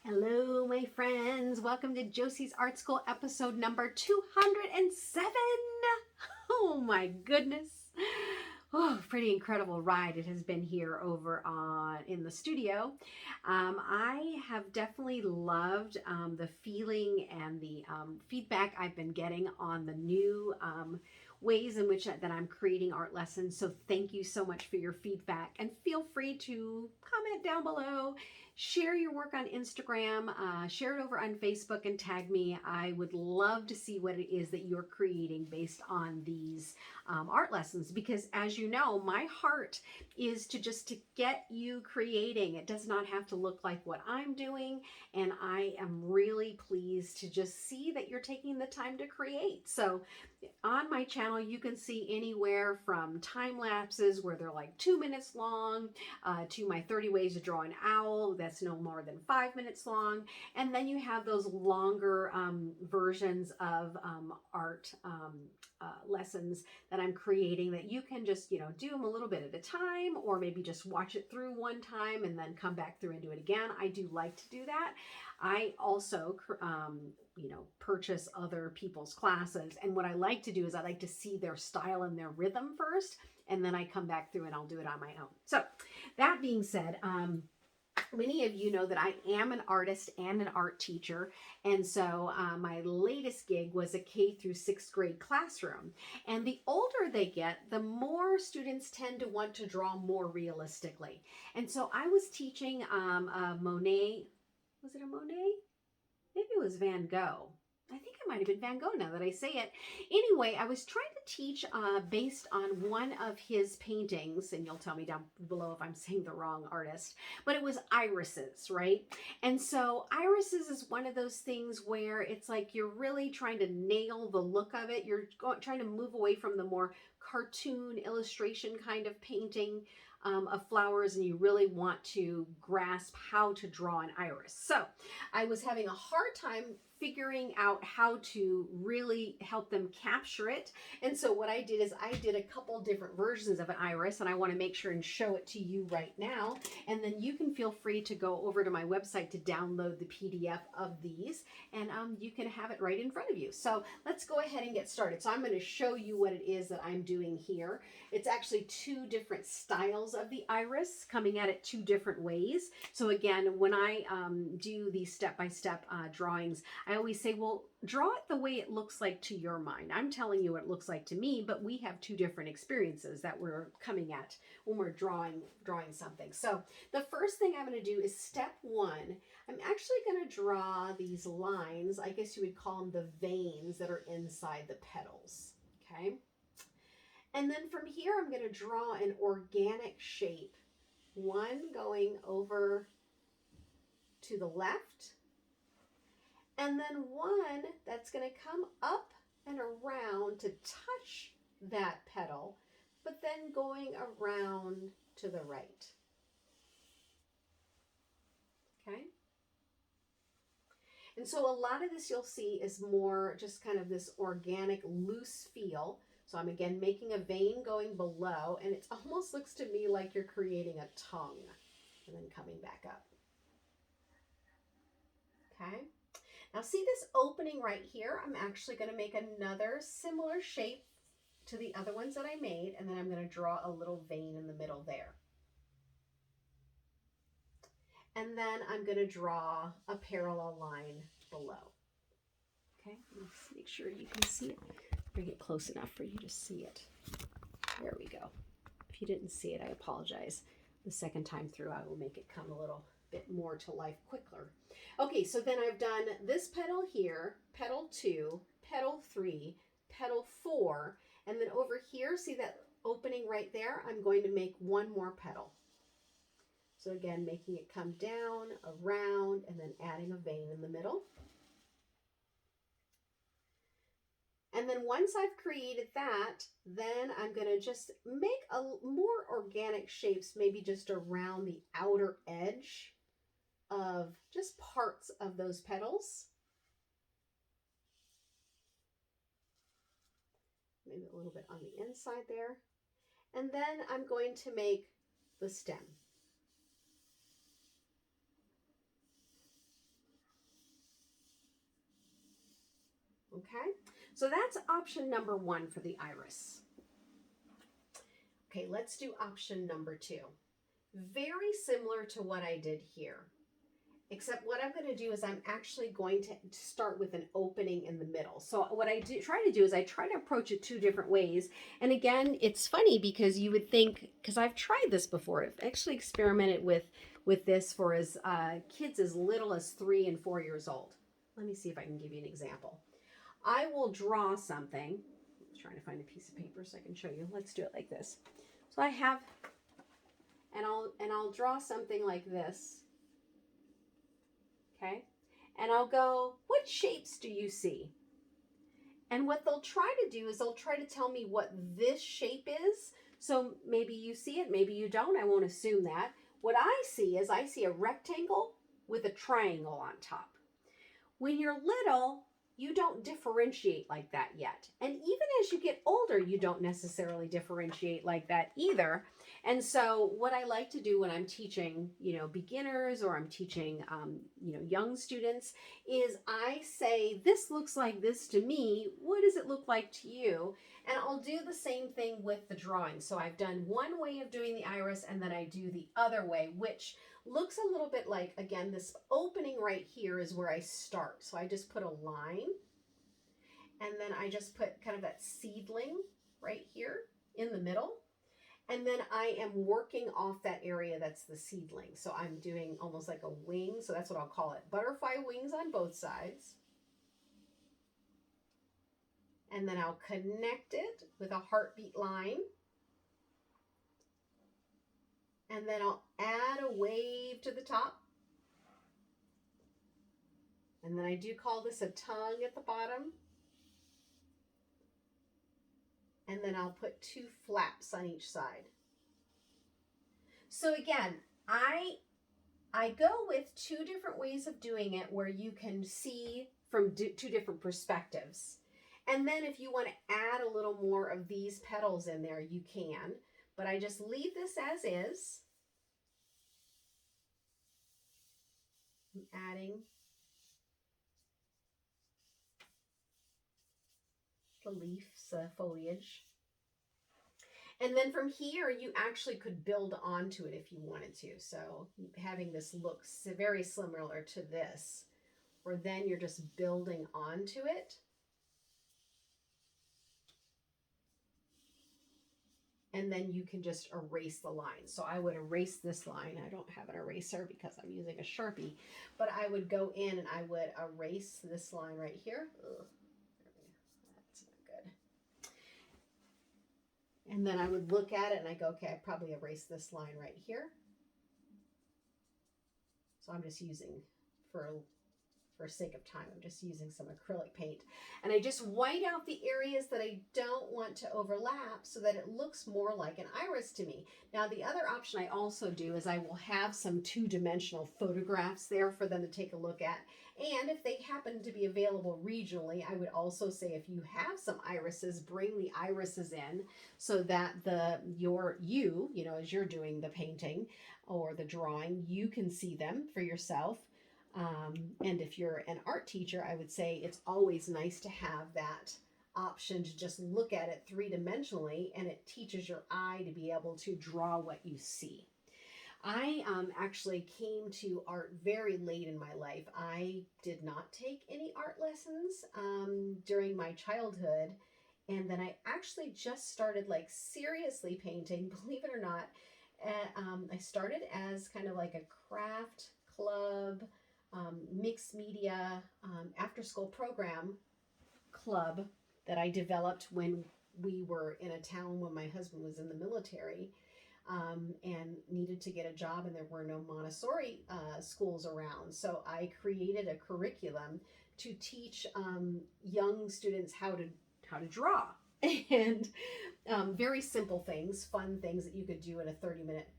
Hello, my friends. Welcome to Josie's Art School episode number 207. Oh my goodness. Oh, pretty incredible ride it has been here over in the studio. I have definitely loved the feeling and the feedback I've been getting on the new ways in which that I'm creating art lessons. So thank you so much for your feedback, and feel free to comment down below. Share your work on Instagram, share it over on Facebook, and tag me. I would love to see what it is that you're creating based on these art lessons, because as you know, my heart is to get you creating. It does not have to look like what I'm doing, and I am really pleased to just see that you're taking the time to create. So on my channel, you can see anywhere from time lapses where they're like 2 minutes long to my 30 ways to draw an owl that's no more than 5 minutes long. And then you have those longer versions of art lessons that I'm creating that you can just, do them a little bit at a time, or maybe just watch it through one time and then come back through and do it again. I do like to do that. I also, purchase other people's classes. And what I like to do is I like to see their style and their rhythm first, and then I come back through and I'll do it on my own. So that being said, many of you know that I am an artist and an art teacher, and so my latest gig was a K through 6th grade classroom. And the older they get, the more students tend to want to draw more realistically. And so I was teaching Monet. Was it a Monet? Maybe it was Van Gogh. I think it might have been Van Gogh now that I say it. Anyway, I was trying to teach based on one of his paintings, and you'll tell me down below if I'm saying the wrong artist, but it was irises, right? And so irises is one of those things where it's like you're really trying to nail the look of it. You're trying to move away from the more cartoon illustration kind of painting of flowers, and you really want to grasp how to draw an iris. So I was having a hard time figuring out how to really help them capture it. And so what I did is I did a couple different versions of an iris, and I want to make sure and show it to you right now. And then you can feel free to go over to my website to download the PDF of these, and you can have it right in front of you. So let's go ahead and get started. So I'm going to show you what it is that I'm doing here. It's actually two different styles of the iris coming at it two different ways. So again, when I do these step-by-step drawings, I always say, well, draw it the way it looks like to your mind. I'm telling you what it looks like to me, but we have two different experiences that we're coming at when we're drawing something. So the first thing I'm going to do is step one. I'm actually going to draw these lines. I guess you would call them the veins that are inside the petals. Okay. And then from here, I'm going to draw an organic shape. One going over to the left, and then one that's going to come up and around to touch that petal, but then going around to the right. Okay? And so a lot of this you'll see is more just kind of this organic, loose feel. So I'm again making a vein going below, and it almost looks to me like you're creating a tongue and then coming back up. Okay? Now see this opening right here? I'm actually going to make another similar shape to the other ones that I made, and then I'm going to draw a little vein in the middle there. And then I'm going to draw a parallel line below. Okay, let's make sure you can see it. Bring it close enough for you to see it. There we go. If you didn't see it, I apologize. The second time through, I will make it come a little bit more to life quicker. Okay, so then I've done this petal here, petal 2, petal 3, petal 4, and then over here, see that opening right there? I'm going to make one more petal. So again, making it come down, around, and then adding a vein in the middle. And then once I've created that, then I'm going to just make a more organic shapes, maybe just around the outer edge of just parts of those petals. Maybe a little bit on the inside there. And then I'm going to make the stem. Okay, so that's option number 1 for the iris. Okay, let's do option number 2. Very similar to what I did here, except what I'm going to do is I'm actually going to start with an opening in the middle. So what I try to do is I try to approach it 2 different ways. And again, it's funny because you would think, because I've tried this before, I've actually experimented with this for as kids as little as 3 and 4 years old. Let me see if I can give you an example. I will draw something. I'm trying to find a piece of paper so I can show you. Let's do it like this. So I have, and I'll draw something like this. Okay, and I'll go, what shapes do you see? And what they'll try to do is they'll try to tell me what this shape is. So maybe you see it, maybe you don't. I won't assume that. What I see is I see a rectangle with a triangle on top. When you're little, you don't differentiate like that yet. And even as you get older, you don't necessarily differentiate like that either. And so what I like to do when I'm teaching, beginners, or I'm teaching, young students, is I say, this looks like this to me. What does it look like to you? And I'll do the same thing with the drawing. So I've done one way of doing the iris, and then I do the other way, which looks a little bit like, again, this opening right here is where I start. So I just put a line, and then I just put kind of that seedling right here in the middle. And then I am working off that area that's the seedling. So I'm doing almost like a wing. So that's what I'll call it. Butterfly wings on both sides. And then I'll connect it with a heartbeat line. And then I'll add a wave to the top. And then I do call this a tongue at the bottom. And then I'll put 2 flaps on each side. So again, I go with 2 different ways of doing it where you can see from 2 different perspectives. And then if you want to add a little more of these petals in there, you can. But I just leave this as is. I'm adding the leaves, foliage. And then from here, you actually could build onto it if you wanted to. So having this look very similar to this, where then you're just building onto it. And then you can just erase the line. So I would erase this line. I don't have an eraser because I'm using a Sharpie, but I would go in and I would erase this line right here. Ugh. That's not good. And then I would look at it and I go, okay, I probably erased this line right here. So I'm just using, for sake of time, I'm just using some acrylic paint. And I just white out the areas that I don't want to overlap so that it looks more like an iris to me. Now, the other option I also do is I will have some 2-dimensional photographs there for them to take a look at. And if they happen to be available regionally, I would also say if you have some irises, bring the irises in so that as you're doing the painting or the drawing, you can see them for yourself. And if you're an art teacher, I would say it's always nice to have that option to just look at it 3-dimensionally, and it teaches your eye to be able to draw what you see. I actually came to art very late in my life. I did not take any art lessons during my childhood. And then I actually just started seriously painting, believe it or not. I started as kind of like a craft club, mixed media after-school program club that I developed when we were in a town when my husband was in the military and needed to get a job, and there were no Montessori schools around. So I created a curriculum to teach young students how to draw. And very simple things, fun things that you could do in a 30-minute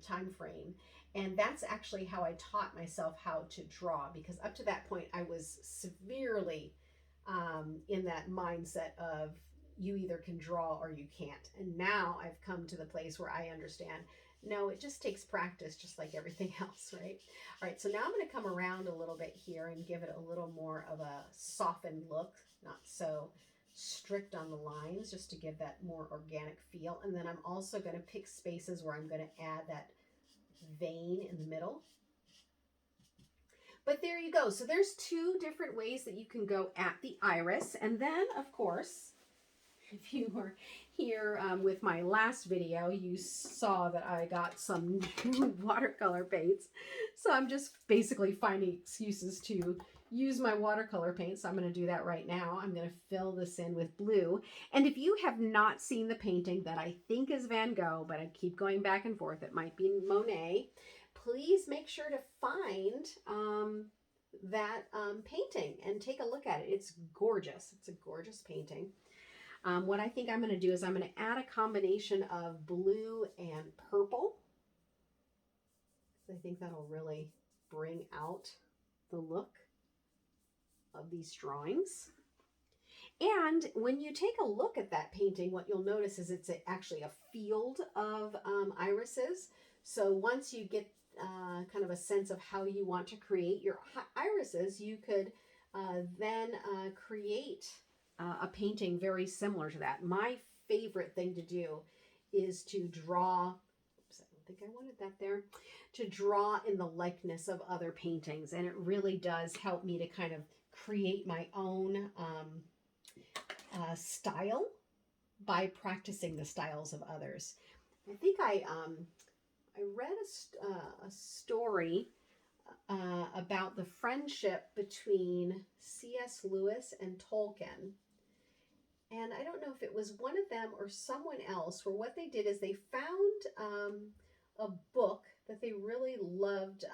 time frame. And that's actually how I taught myself how to draw, because up to that point I was severely in that mindset of you either can draw or you can't. And now I've come to the place where I understand No, it just takes practice, just like everything else, right? All right, so now I'm going to come around a little bit here and give it a little more of a softened look, not so strict on the lines, just to give that more organic feel. And then I'm also going to pick spaces where I'm going to add that vein in the middle. But there you go. So there's two different ways that you can go at the iris. And then, of course, if you were here with my last video, you saw that I got some new watercolor paints. So I'm just basically finding excuses to use my watercolor paint. So I'm going to do that right now. I'm going to fill this in with blue. And if you have not seen the painting that I think is Van Gogh, but I keep going back and forth, it might be Monet, please make sure to find that painting and take a look at it. It's gorgeous. It's a gorgeous painting. What I think I'm going to do is I'm going to add a combination of blue and purple. I think that'll really bring out the look of these drawings. And when you take a look at that painting, what you'll notice is it's actually a field of irises. So once you get kind of a sense of how you want to create your irises, you could then create a painting very similar to that. My favorite thing to do is to draw, oops, I don't think I wanted that there, to draw in the likeness of other paintings. And it really does help me to kind of create my own style by practicing the styles of others. I think I read a story about the friendship between C.S. Lewis and Tolkien. And I don't know if it was one of them or someone else, where what they did is they found a book that they really loved.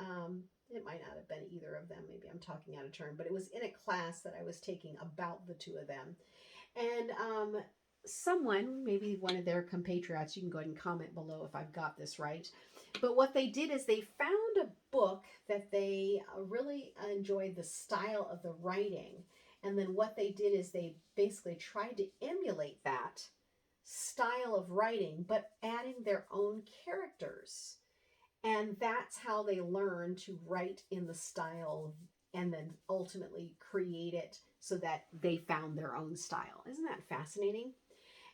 It might not have been either of them. Maybe I'm talking out of turn, but it was in a class that I was taking about the two of them. And someone, maybe one of their compatriots, you can go ahead and comment below if I've got this right. But what they did is they found a book that they really enjoyed the style of the writing. And then what they did is they basically tried to emulate that style of writing, but adding their own characters. And that's how they learned to write in the style and then ultimately create it so that they found their own style. Isn't that fascinating?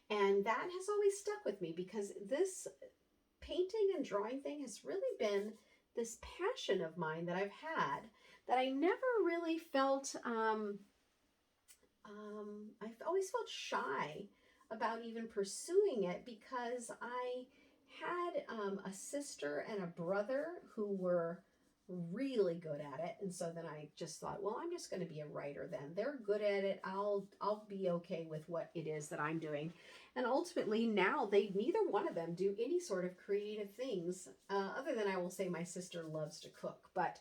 And that has always stuck with me, because this painting and drawing thing has really been this passion of mine that I've had, that I never really felt, I've always felt shy about even pursuing it, because I had a sister and a brother who were really good at it. And so then I just thought, well, I'm just going to be a writer then. They're good at it. I'll be okay with what it is that I'm doing. And ultimately now neither one of them do any sort of creative things, other than I will say my sister loves to cook. But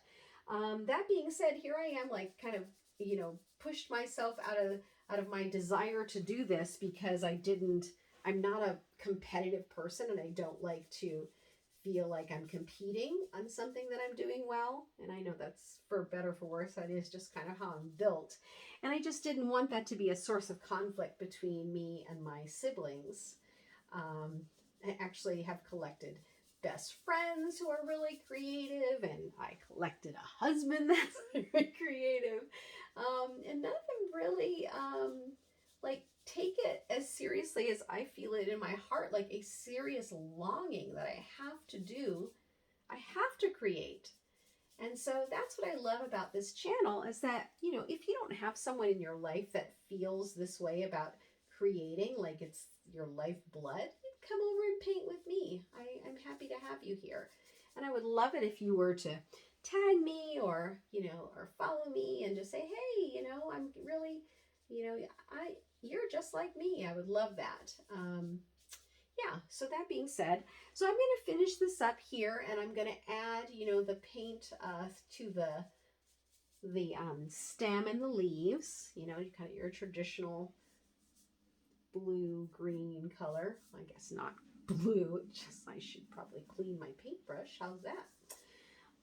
that being said, here I am, like, kind of, you know, pushed myself out of my desire to do this, because I'm not a competitive person, and I don't like to feel like I'm competing on something that I'm doing well. And I know that's, for better or for worse, that is just kind of how I'm built. And I just didn't want that to be a source of conflict between me and my siblings. I actually have collected best friends who are really creative, and I collected a husband that's very creative. And none of them really like take it as seriously as I feel it in my heart, like a serious longing that I have to do. I have to create. And so that's what I love about this channel, is that, you know, if you don't have someone in your life that feels this way about creating, like it's your lifeblood, come over and paint with me. I'm happy to have you here. And I would love it if you were to tag me, or, you know, or follow me and just say, hey, you know, I'm really, you know, you're just like me. I would love that. Yeah, so that being said, so I'm going to finish this up here, and I'm going to add, you know, the paint to the stem and the leaves, you know, kind of your traditional blue green color. I guess not blue, just I should probably clean my paintbrush. How's that?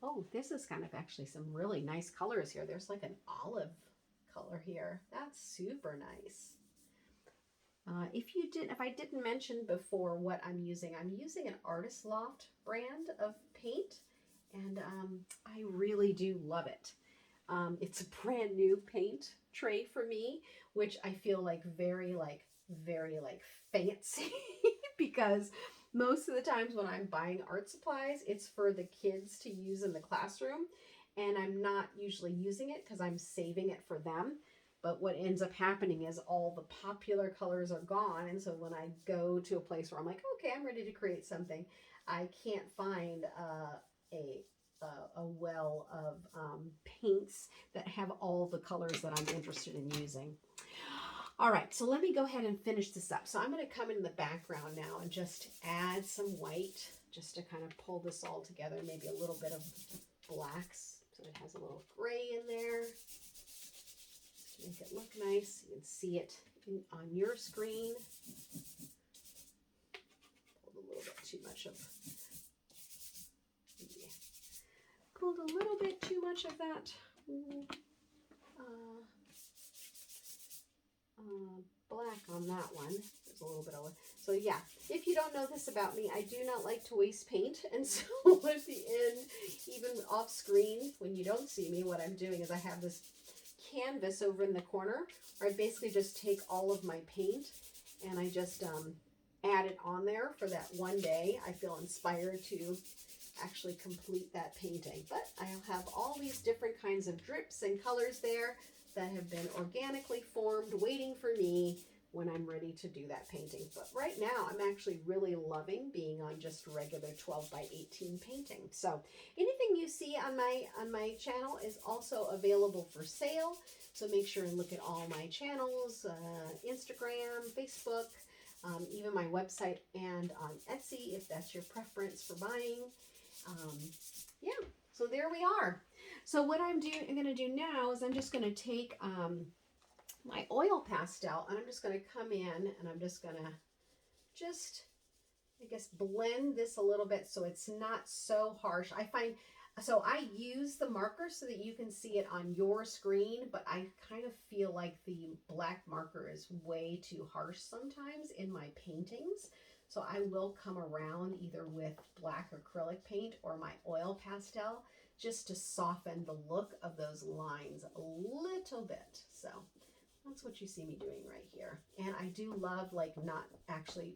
Oh, this is kind of actually some really nice colors here. There's like an olive color here. That's super nice. If I didn't mention before what I'm using an Artist Loft brand of paint, and I really do love it. It's a brand new paint tray for me, which I feel like very fancy because most of the times when I'm buying art supplies, it's for the kids to use in the classroom, and I'm not usually using it because I'm saving it for them. But what ends up happening is all the popular colors are gone, and so when I go to a place where I'm like, okay, I'm ready to create something, I can't find a well of paints that have all the colors that I'm interested in using. All right, so let me go ahead and finish this up. So I'm going to come in the background now and just add some white just to kind of pull this all together. Maybe a little bit of blacks so it has a little gray in there. Just to make it look nice. You can see it on your screen. Pulled a little bit too much of that black on that one. There's a little bit of, so yeah, if you don't know this about me, I do not like to waste paint, and so at the end, even off screen, when you don't see me, what I'm doing is I have this canvas over in the corner where I basically just take all of my paint and I just add it on there for that one day. I feel inspired to actually complete that painting, but I'll have all these different kinds of drips and colors there that have been organically formed, waiting for me when I'm ready to do that painting. But right now, I'm actually really loving being on just regular 12 by 18 painting. So anything you see on my channel is also available for sale. So make sure and look at all my channels, Instagram, Facebook, even my website, and on Etsy if that's your preference for buying. Yeah, so there we are. So what I'm going to do now is I'm just going to take my oil pastel, and I'm just going to come in and I'm just going to I guess, blend this a little bit so it's not so harsh. So I use the marker so that you can see it on your screen, but I kind of feel like the black marker is way too harsh sometimes in my paintings. So I will come around either with black acrylic paint or my oil pastel just to soften the look of those lines a little bit. So that's what you see me doing right here. And I do love like not actually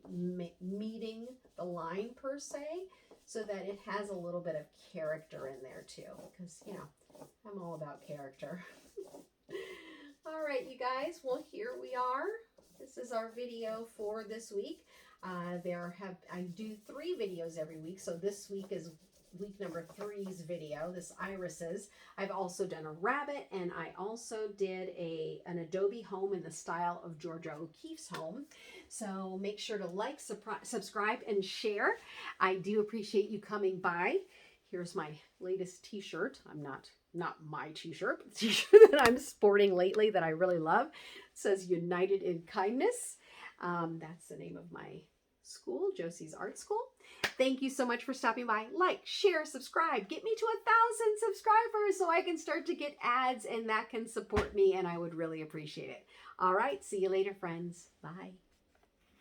meeting the line per se, so that it has a little bit of character in there too, because, you know, I'm all about character. All right, you guys, well, here we are. This is our video for this week. I do 3 videos every week, so this week is week number 3's video, this irises. I've also done a rabbit, and I also did an Adobe home in the style of Georgia O'Keeffe's home. So make sure to like, subscribe, and share. I do appreciate you coming by. Here's my latest t-shirt. Not my t-shirt, but the t-shirt that I'm sporting lately that I really love. It says United in Kindness. That's the name of my school, Joseys Art School. Thank you so much for stopping by. Like, share, subscribe. Get me to 1,000 subscribers so I can start to get ads, and that can support me, and I would really appreciate it. All right, see you later, friends. Bye.